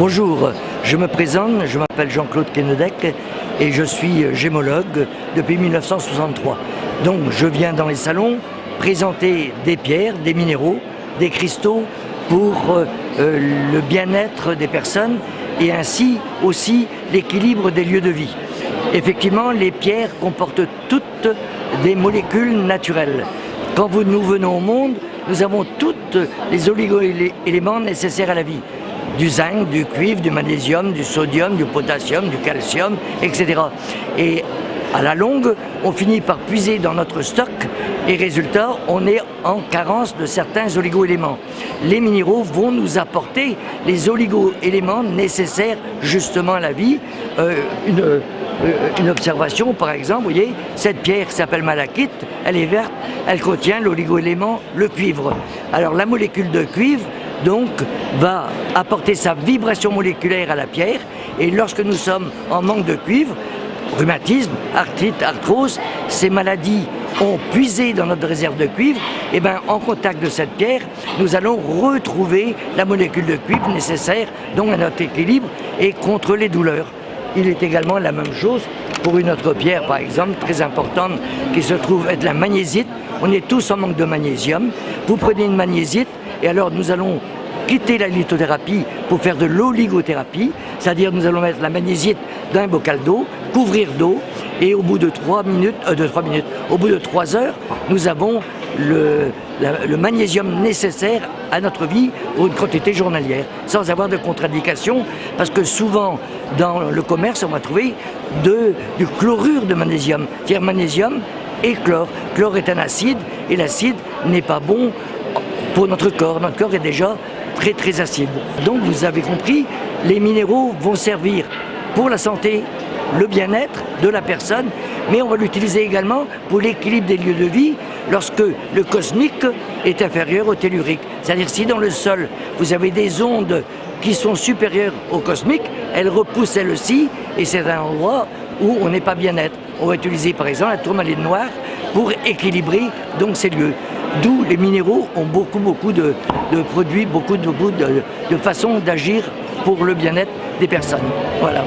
Bonjour, je me présente, je m'appelle Jean-Claude Kenedec et je suis gémologue depuis 1963. Donc je viens dans les salons présenter des pierres, des minéraux, des cristaux pour le bien-être des personnes et ainsi aussi l'équilibre des lieux de vie. Effectivement, les pierres comportent toutes des molécules naturelles. Quand nous venons au monde, nous avons toutes les oligo-éléments nécessaires à la vie. Du zinc, du cuivre, du magnésium, du sodium, du potassium, du calcium, etc. Et à la longue, on finit par puiser dans notre stock et résultat, on est en carence de certains oligo-éléments. Les minéraux vont nous apporter les oligo-éléments nécessaires justement à la vie. Une observation, par exemple, vous voyez, cette pierre qui s'appelle malachite, elle est verte, elle contient l'oligo-élément, le cuivre. Alors la molécule de cuivre, donc, va apporter sa vibration moléculaire à la pierre et lorsque nous sommes en manque de cuivre, rhumatisme, arthrite, arthrose, ces maladies ont puisé dans notre réserve de cuivre, et bien en contact de cette pierre, nous allons retrouver la molécule de cuivre nécessaire donc à notre équilibre et contre les douleurs. Il est également la même chose pour une autre pierre, par exemple, très importante, qui se trouve être la magnésite. On est tous en manque de magnésium. Vous prenez une magnésite, et alors nous allons quitter la lithothérapie pour faire de l'oligothérapie, c'est-à-dire nous allons mettre la magnésite dans un bocal d'eau, couvrir d'eau, et au bout de 3 heures, nous avons le magnésium nécessaire à notre vie pour une quantité journalière, sans avoir de contre-indication, parce que souvent dans le commerce on va trouver du chlorure de magnésium, c'est-à-dire magnésium et chlore. Chlore est un acide et l'acide n'est pas bon pour notre corps est déjà très très acide. Donc vous avez compris, les minéraux vont servir pour la santé, le bien-être de la personne, mais on va l'utiliser également pour l'équilibre des lieux de vie lorsque le cosmique est inférieur au tellurique. C'est-à-dire si dans le sol vous avez des ondes qui sont supérieures au cosmique, elles repoussent elles aussi et c'est un endroit où on n'est pas bien-être. On va utiliser par exemple la tourmaline noire pour équilibrer donc ces lieux. D'où les minéraux ont beaucoup de produits, beaucoup de façons d'agir pour le bien-être des personnes. Voilà.